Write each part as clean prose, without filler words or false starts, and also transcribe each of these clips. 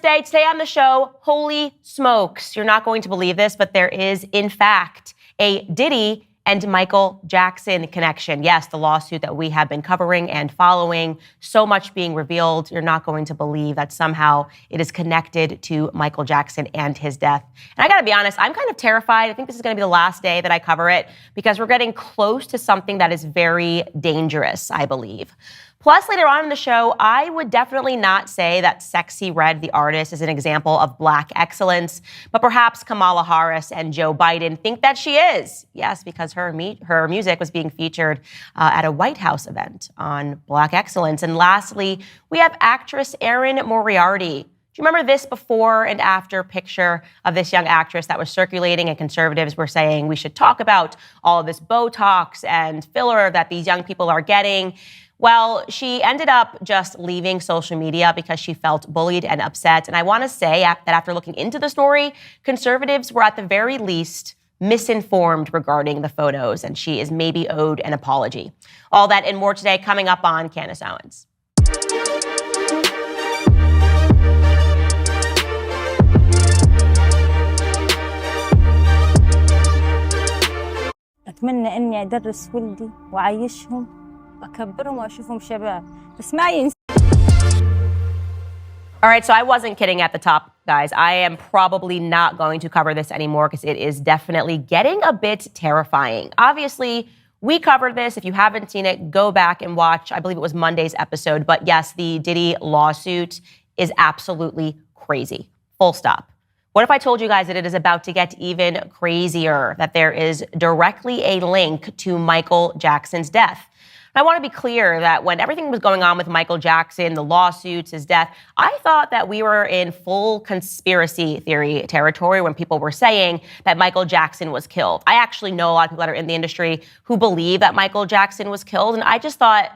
Today on the show, holy smokes, you're not going to believe this, but there is, in fact, a Diddy and Michael Jackson connection. Yes, the lawsuit that we have been covering and following, so much being revealed. You're not going to believe that somehow it is connected to Michael Jackson and his death. And I gotta be honest, I'm kind of terrified. I think this is gonna be the last day that I cover it because we're getting close to something that is very dangerous, I believe. Plus, later on in the show, I would definitely not say that Sexy Red, the artist, is an example of Black excellence, but perhaps Kamala Harris and Joe Biden think that she is. Yes, because her music was being featured at a White House event on Black excellence. And lastly, we have actress Erin Moriarty. Do you remember this before and after picture of this young actress that was circulating, and conservatives were saying we should talk about all of this Botox and filler that these young people are getting? Well, she ended up just leaving social media because she felt bullied and upset. And I want to say that after looking into the story, conservatives were at the very least misinformed regarding the photos, and she is maybe owed an apology. All that and more today coming up on Candace Owens. أتمنى إني أدرس ولدي وأعيشهم وأكبرهم وأشوفهم شباب بس ما ينسى. All right, so I wasn't kidding at the top, guys. I am probably not going to cover this anymore because it is definitely getting a bit terrifying. Obviously, we covered this. If you haven't seen it, go back and watch. I believe it was Monday's episode. But yes, the Diddy lawsuit is absolutely crazy. Full stop. What if I told you guys that it is about to get even crazier, that there is directly a link to Michael Jackson's death? I want to be clear that when everything was going on with Michael Jackson, the lawsuits, his death, I thought that we were in full conspiracy theory territory when people were saying that Michael Jackson was killed. I actually know a lot of people that are in the industry who believe that Michael Jackson was killed, and I just thought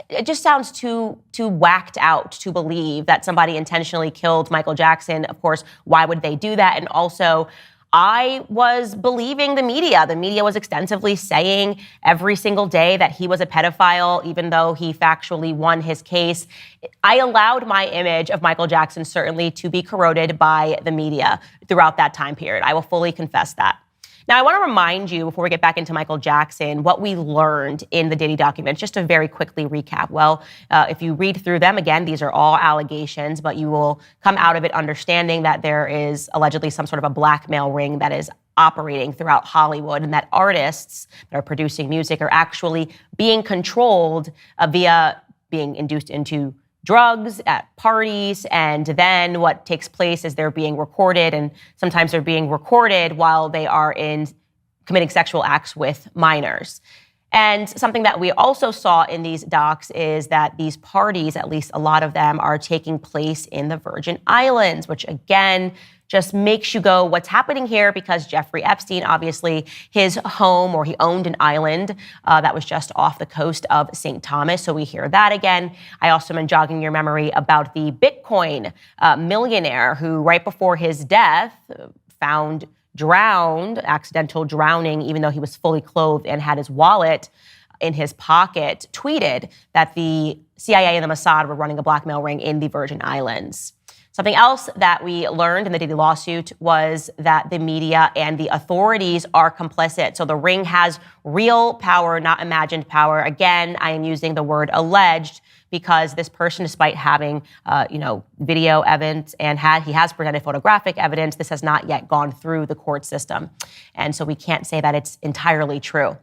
it just sounds too whacked out to believe that somebody intentionally killed Michael Jackson. Of course, why would they do that? And also, I was believing the media. The media was extensively saying every single day that he was a pedophile, even though he factually won his case. I allowed my image of Michael Jackson certainly to be corroded by the media throughout that time period. I will fully confess that. Now, I want to remind you, before we get back into Michael Jackson, what we learned in the Diddy documents, just to very quickly recap. Well, if you read through them, again, these are all allegations, but you will come out of it understanding that there is allegedly some sort of a blackmail ring that is operating throughout Hollywood, and that artists that are producing music are actually being controlled via being induced into drugs at parties, and then what takes place is they're being recorded, and sometimes they're being recorded while they are committing sexual acts with minors. And something that we also saw in these docs is that these parties, at least a lot of them, are taking place in the Virgin Islands, which again just makes you go, what's happening here? Because Jeffrey Epstein, obviously, his home, or he owned an island that was just off the coast of St. Thomas. So we hear that again. I also am jogging your memory about the Bitcoin millionaire who, right before his death, found drowned, accidental drowning, even though he was fully clothed and had his wallet in his pocket, tweeted that the CIA and the Mossad were running a blackmail ring in the Virgin Islands. Something else that we learned in the Diddy lawsuit was that the media and the authorities are complicit. So the ring has real power, not imagined power. Again, I am using the word alleged because this person, despite having, video evidence and he has presented photographic evidence, this has not yet gone through the court system. And so we can't say that it's entirely true.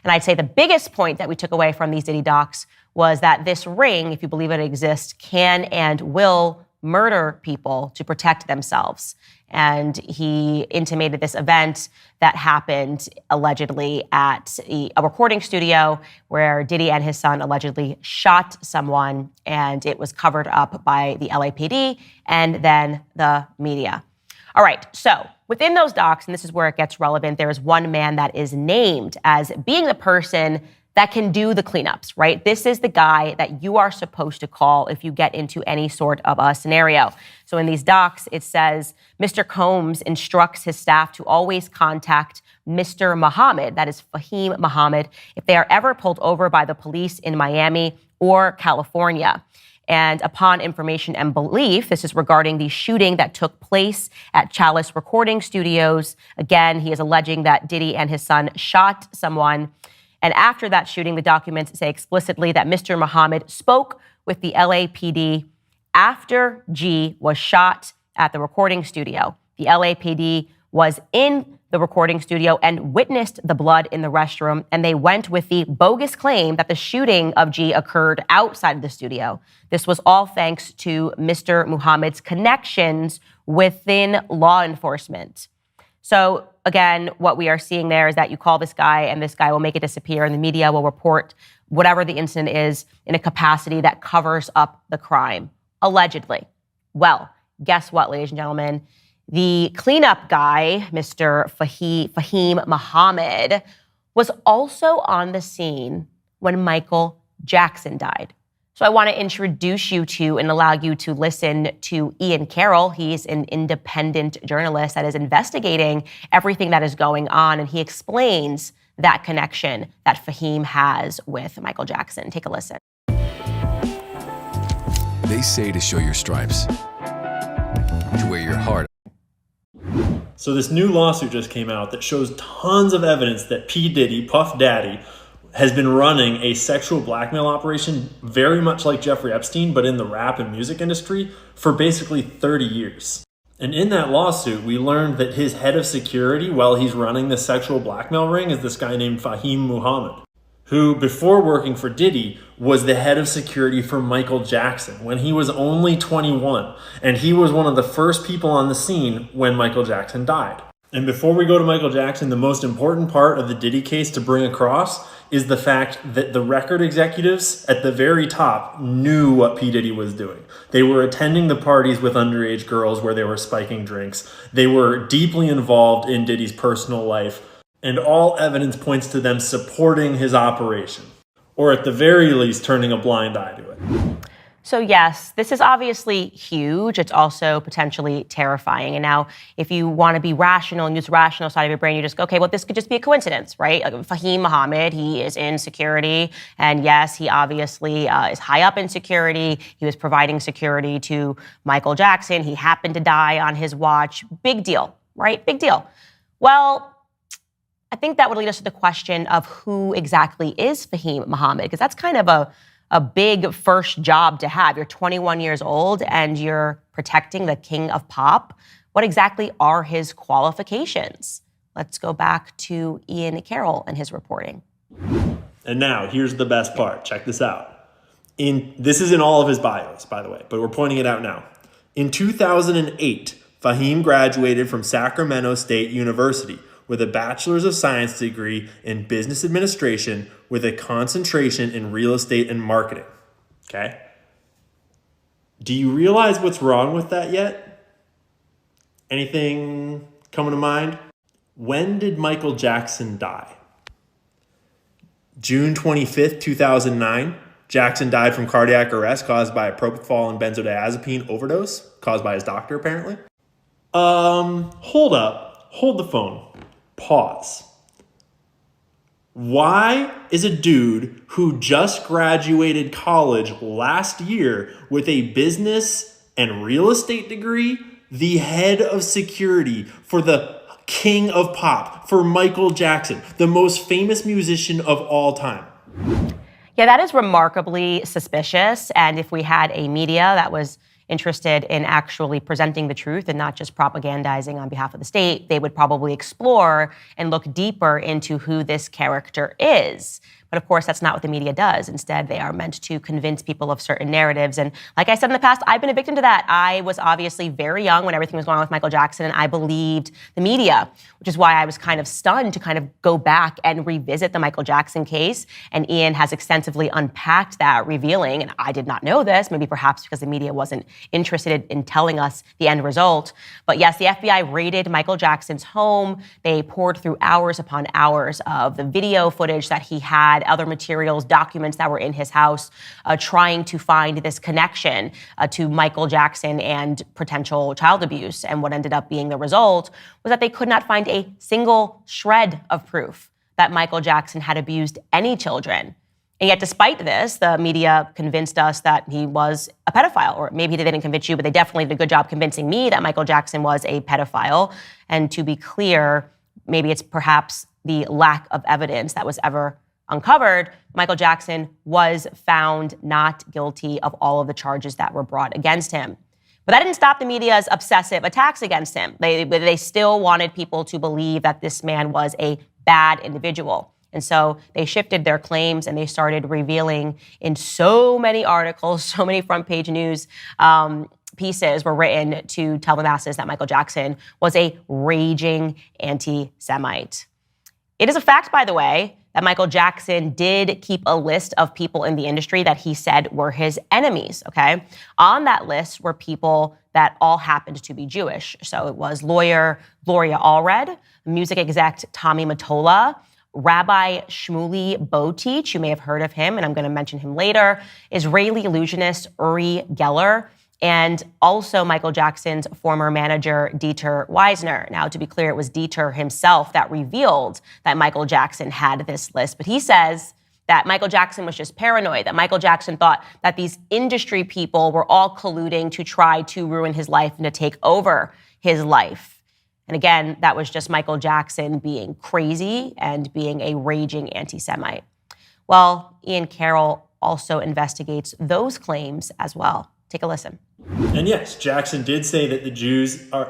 And I'd say the biggest point that we took away from these Diddy docs was that this ring, if you believe it exists, can and will murder people to protect themselves. And he intimated this event that happened allegedly at a recording studio where Diddy and his son allegedly shot someone, and it was covered up by the LAPD and then the media. All right, so within those docs, and this is where it gets relevant, there is one man that is named as being the person that can do the cleanups, right? This is the guy that you are supposed to call if you get into any sort of a scenario. So in these docs, it says, Mr. Combs instructs his staff to always contact Mr. Muhammad, that is Fahim Muhammad, if they are ever pulled over by the police in Miami or California. And upon information and belief, this is regarding the shooting that took place at Chalice Recording Studios. Again, he is alleging that Diddy and his son shot someone. And after that shooting, the documents say explicitly that Mr. Muhammad spoke with the LAPD after G was shot at the recording studio. The LAPD was in the recording studio and witnessed the blood in the restroom, and they went with the bogus claim that the shooting of G occurred outside of the studio. This was all thanks to Mr. Muhammad's connections within law enforcement. So again, what we are seeing there is that you call this guy and this guy will make it disappear, and the media will report whatever the incident is in a capacity that covers up the crime, allegedly. Well, guess what, ladies and gentlemen? The cleanup guy, Mr. Fahim Muhammad, was also on the scene when Michael Jackson died. So I want to introduce you to and allow you to listen to Ian Carroll. He's an independent journalist that is investigating everything that is going on, and he explains that connection that Fahim has with Michael Jackson. Take a listen. They say to show your stripes, to wear your heart. So this new lawsuit just came out that shows tons of evidence that P. Diddy, Puff Daddy, has been running a sexual blackmail operation very much like Jeffrey Epstein, but in the rap and music industry for basically 30 years. And in that lawsuit, we learned that his head of security while he's running the sexual blackmail ring is this guy named Fahim Muhammad, who before working for Diddy was the head of security for Michael Jackson when he was only 21. And he was one of the first people on the scene when Michael Jackson died. And before we go to Michael Jackson, the most important part of the Diddy case to bring across is the fact that the record executives at the very top knew what P. Diddy was doing. They were attending the parties with underage girls where they were spiking drinks. They were deeply involved in Diddy's personal life. And all evidence points to them supporting his operation, or at the very least, turning a blind eye to it. So yes, this is obviously huge. It's also potentially terrifying. And now, if you want to be rational and use the rational side of your brain, you just go, okay, well, this could just be a coincidence, right? Like Fahim Muhammad, he is in security. And yes, he obviously is high up in security. He was providing security to Michael Jackson. He happened to die on his watch. Big deal, right? Big deal. Well, I think that would lead us to the question of who exactly is Fahim Muhammad, because that's kind of a big first job to have. You're 21 years old and you're protecting the king of pop. What exactly are his qualifications? Let's go back to Ian Carroll and his reporting. And now, here's the best part. Check this out. This is in all of his bios, by the way, but we're pointing it out now. In 2008, Fahim graduated from Sacramento State University with a Bachelor's of Science degree in Business Administration with a concentration in real estate and marketing. Okay? Do you realize what's wrong with that yet? Anything coming to mind? When did Michael Jackson die? June 25th, 2009. Jackson died from cardiac arrest caused by a propofol and benzodiazepine overdose, caused by his doctor, apparently. Hold up. Hold the phone. Pause. Why is a dude who just graduated college last year with a business and real estate degree the head of security for the king of pop, for Michael Jackson, the most famous musician of all time? Yeah, that is remarkably suspicious. And if we had a media that was interested in actually presenting the truth and not just propagandizing on behalf of the state, they would probably explore and look deeper into who this character is. But of course, that's not what the media does. Instead, they are meant to convince people of certain narratives. And like I said in the past, I've been a victim to that. I was obviously very young when everything was going on with Michael Jackson, and I believed the media, which is why I was kind of stunned to kind of go back and revisit the Michael Jackson case. And Ian has extensively unpacked that, revealing, and I did not know this, maybe perhaps because the media wasn't interested in telling us the end result. But yes, the FBI raided Michael Jackson's home. They poured through hours upon hours of the video footage that he had, other materials, documents that were in his house, trying to find this connection to Michael Jackson and potential child abuse. And what ended up being the result was that they could not find a single shred of proof that Michael Jackson had abused any children. And yet, despite this, the media convinced us that he was a pedophile, or maybe they didn't convince you, but they definitely did a good job convincing me that Michael Jackson was a pedophile. And to be clear, maybe it's perhaps the lack of evidence that was ever uncovered. Michael Jackson was found not guilty of all of the charges that were brought against him. But that didn't stop the media's obsessive attacks against him. They still wanted people to believe that this man was a bad individual. And so they shifted their claims and they started revealing in so many articles, so many front page news pieces were written to tell the masses that Michael Jackson was a raging anti-Semite. It is a fact, by the way, that Michael Jackson did keep a list of people in the industry that he said were his enemies, okay? On that list were people that all happened to be Jewish. So it was lawyer Gloria Allred, music exec Tommy Mottola, Rabbi Shmuley Boteach, you may have heard of him, and I'm going to mention him later, Israeli illusionist Uri Geller, and also Michael Jackson's former manager, Dieter Wiesner. Now, to be clear, it was Dieter himself that revealed that Michael Jackson had this list, but he says that Michael Jackson was just paranoid, that Michael Jackson thought that these industry people were all colluding to try to ruin his life and to take over his life. And again, that was just Michael Jackson being crazy and being a raging anti-Semite. Well, Ian Carroll also investigates those claims as well. Take a listen. And yes, Jackson did say that the Jews are,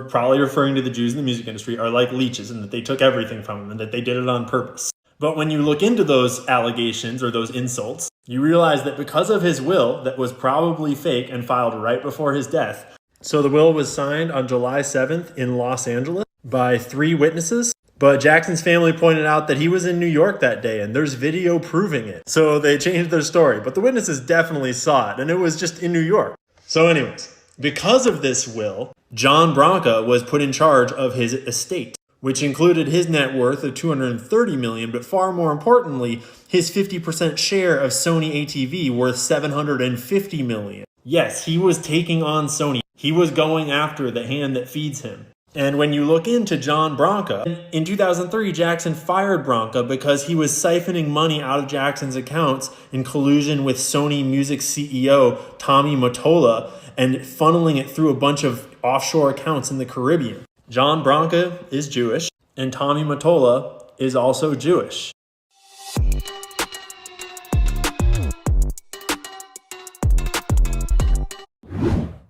probably referring to the Jews in the music industry, are like leeches and that they took everything from him and that they did it on purpose. But when you look into those allegations or those insults, you realize that because of his will that was probably fake and filed right before his death. So the will was signed on July 7th in Los Angeles by 3 witnesses. But Jackson's family pointed out that he was in New York that day, and there's video proving it. So they changed their story. But the witnesses definitely saw it, and it was just in New York. So anyways, because of this will, John Branca was put in charge of his estate, which included his net worth of $230 million, but far more importantly, his 50% share of Sony ATV worth $750 million. Yes, he was taking on Sony. He was going after the hand that feeds him. And when you look into John Branca, in 2003, Jackson fired Branca because he was siphoning money out of Jackson's accounts in collusion with Sony Music CEO Tommy Mottola and funneling it through a bunch of offshore accounts in the Caribbean. John Branca is Jewish, and Tommy Mottola is also Jewish.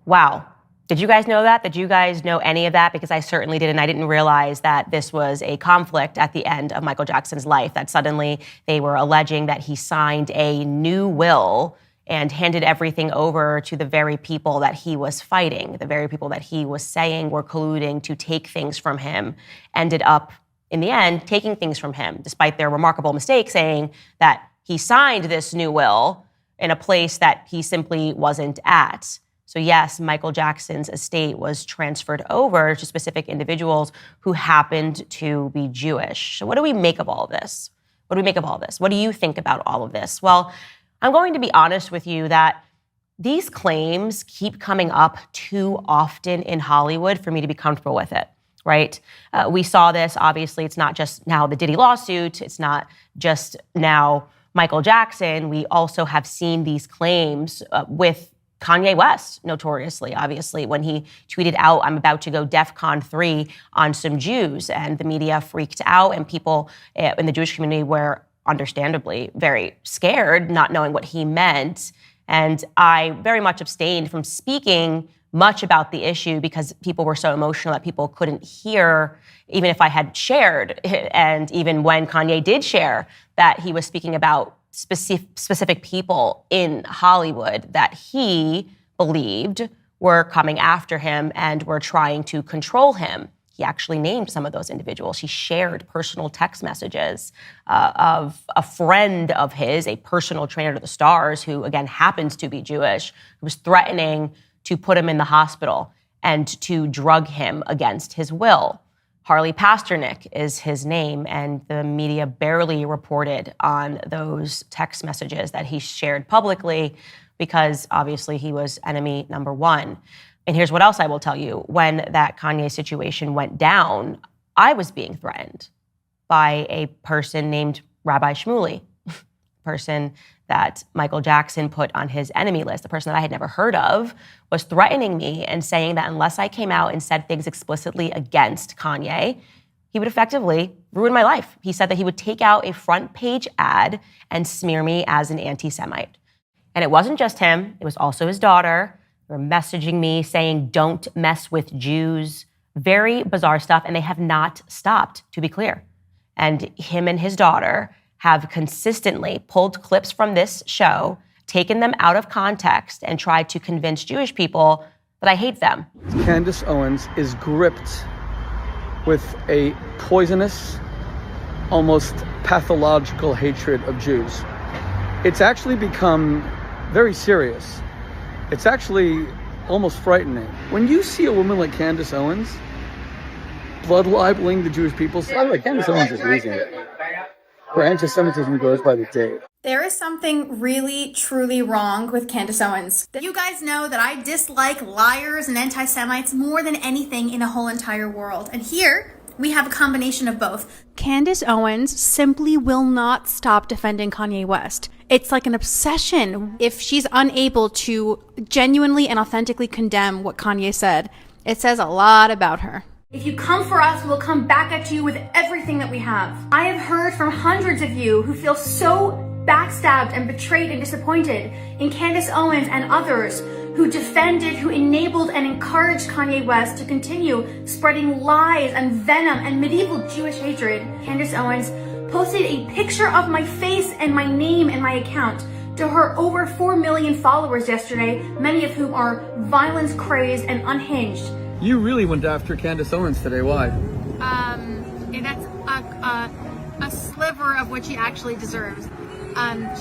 Wow. Did you guys know that? Did you guys know any of that? Because I certainly didn't. I didn't realize that this was a conflict at the end of Michael Jackson's life, that suddenly they were alleging that he signed a new will and handed everything over to the very people that he was fighting, the very people that he was saying were colluding to take things from him, ended up, in the end, taking things from him, despite their remarkable mistake saying that he signed this new will in a place that he simply wasn't at. So yes, Michael Jackson's estate was transferred over to specific individuals who happened to be Jewish. So what do we make of all of this? What do we make of all of this? What do you think about all of this? Well, I'm going to be honest with you that these claims keep coming up too often in Hollywood for me to be comfortable with it, right? We saw this, obviously, it's not just now the Diddy lawsuit, it's not just now Michael Jackson. We also have seen these claims with Kanye West, notoriously, obviously, when he tweeted out, "I'm about to go DEFCON 3 on some Jews," and the media freaked out, and people in the Jewish community were understandably very scared, not knowing what he meant. And I very much abstained from speaking much about the issue because people were so emotional that people couldn't hear, even if I had shared, and even when Kanye did share that he was speaking about specific people in Hollywood that he believed were coming after him and were trying to control him. He actually named some of those individuals. He shared personal text messages of a friend of his, a personal trainer to the stars, who again happens to be Jewish, who was threatening to put him in the hospital and to drug him against his will. Harley Pasternak is his name, and the media barely reported on those text messages that he shared publicly because obviously he was enemy number one. And here's what else I will tell you. When that Kanye situation went down, I was being threatened by a person named Rabbi Shmuley. person that Michael Jackson put on his enemy list, the person that I had never heard of, was threatening me and saying that unless I came out and said things explicitly against Kanye, he would effectively ruin my life. He said that he would take out a front page ad and smear me as an anti-Semite. And it wasn't just him, it was also his daughter. They were messaging me saying, don't mess with Jews. Very bizarre stuff, and they have not stopped, to be clear. And him and his daughter have consistently pulled clips from this show, taken them out of context, and tried to convince Jewish people that I hate them. Candace Owens is gripped with a poisonous, almost pathological hatred of Jews. It's actually become very serious. It's actually almost frightening. When you see a woman like Candace Owens blood libeling the Jewish people, by the way, Candace Owens is losing it. Her anti-Semitism goes by the day. There is something really, truly wrong with Candace Owens. You guys know that I dislike liars and anti-Semites more than anything in a whole entire world. And here, we have a combination of both. Candace Owens simply will not stop defending Kanye West. It's like an obsession. If she's unable to genuinely and authentically condemn what Kanye said, it says a lot about her. If you come for us, we'll come back at you with everything that we have. I have heard from hundreds of you who feel so backstabbed and betrayed and disappointed in Candace Owens and others who defended, who enabled and encouraged Kanye West to continue spreading lies and venom and medieval Jewish hatred. Candace Owens posted a picture of my face and my name and my account to her over 4 million followers yesterday, many of whom are violence crazed and unhinged. You really went after Candace Owens today. Why? And that's a sliver of what she actually deserves.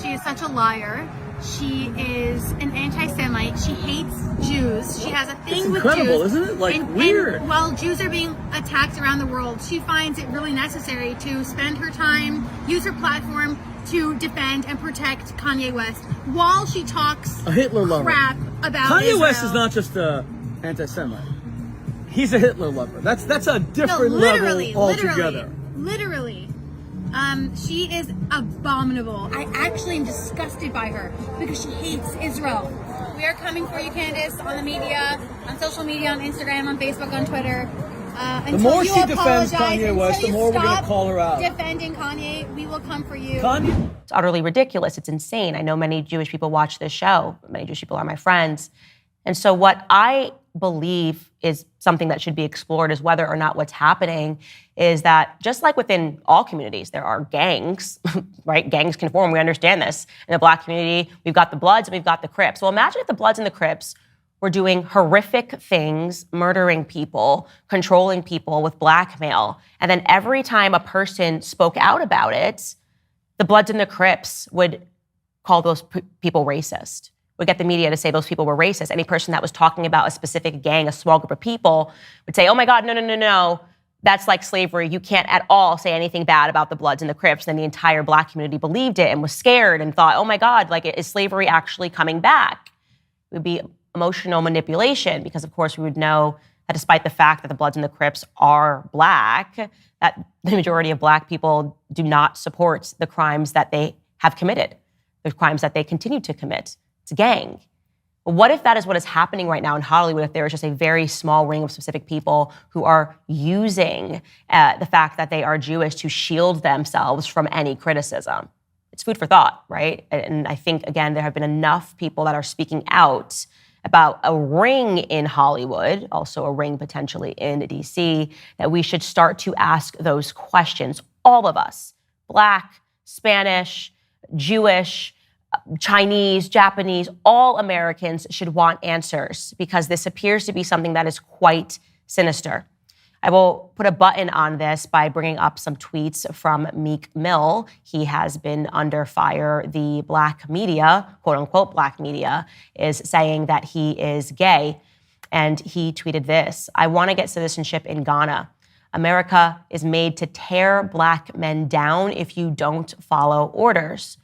She is such a liar. She is an anti-Semite. She hates Jews. She has a thing with Jews. It's incredible, isn't it? Like, weird. And while Jews are being attacked around the world, she finds it really necessary to spend her time, use her platform to defend and protect Kanye West while she talks a Hitler lover. Crap about Kanye Israel. West is not just a anti-Semite. He's a Hitler lover. That's a different literally, level altogether. Literally. She is abominable. I actually am disgusted by her because she hates Israel. We are coming for you, Candace, on the media, on social media, on Instagram, on Facebook, on Twitter. The more she defends Kanye West, the more we're going to call her out. Defending Kanye, we will come for you. It's utterly ridiculous. It's insane. I know many Jewish people watch this show. Many Jewish people are my friends. And so what I believe is something that should be explored is whether or not what's happening is that just like within all communities, there are gangs, right? Gangs can form. We understand this. In the Black community, we've got the Bloods and we've got the Crips. Well, imagine if the Bloods and the Crips were doing horrific things, murdering people, controlling people with blackmail. And then every time a person spoke out about it, the Bloods and the Crips would call those people racist. Would get the media to say those people were racist. Any person that was talking about a specific gang, a small group of people, would say, oh my God, no. That's like slavery. You can't at all say anything bad about the Bloods and the Crips. And the entire Black community believed it and was scared and thought, oh my God, like, is slavery actually coming back? It would be emotional manipulation because, of course, we would know that despite the fact that the Bloods and the Crips are Black, that the majority of Black people do not support the crimes that they have committed, the crimes that they continue to commit. It's a gang. But what if that is what is happening right now in Hollywood, if there is just a very small ring of specific people who are using the fact that they are Jewish to shield themselves from any criticism? It's food for thought, right? And I think, again, there have been enough people that are speaking out about a ring in Hollywood, also a ring potentially in DC, that we should start to ask those questions. All of us, Black, Spanish, Jewish, Chinese, Japanese, all Americans should want answers because this appears to be something that is quite sinister. I will put a button on this by bringing up some tweets from Meek Mill. He has been under fire. The Black media, quote unquote Black media, is saying that he is gay. And he tweeted this: I want to get citizenship in Ghana. America is made to tear Black men down if you don't follow orders.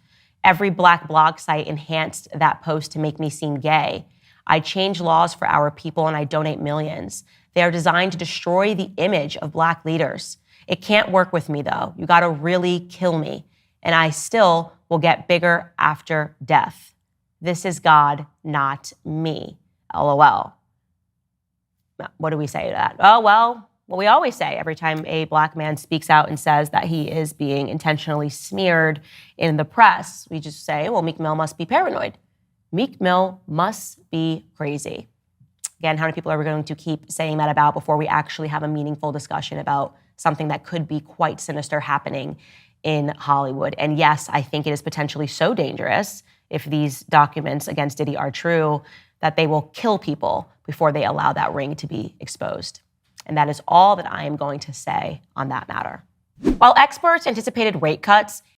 Every Black blog site enhanced that post to make me seem gay. I change laws for our people and I donate millions. They are designed to destroy the image of Black leaders. It can't work with me though. You gotta really kill me. And I still will get bigger after death. This is God, not me. LOL. What do we say to that? Oh, well, what we always say every time a Black man speaks out and says that he is being intentionally smeared in the press, we just say, well, Meek Mill must be paranoid. Meek Mill must be crazy. Again, how many people are we going to keep saying that about before we actually have a meaningful discussion about something that could be quite sinister happening in Hollywood? And yes, I think it is potentially so dangerous if these documents against Diddy are true that they will kill people before they allow that ring to be exposed. And that is all that I am going to say on that matter. While experts anticipated rate cuts,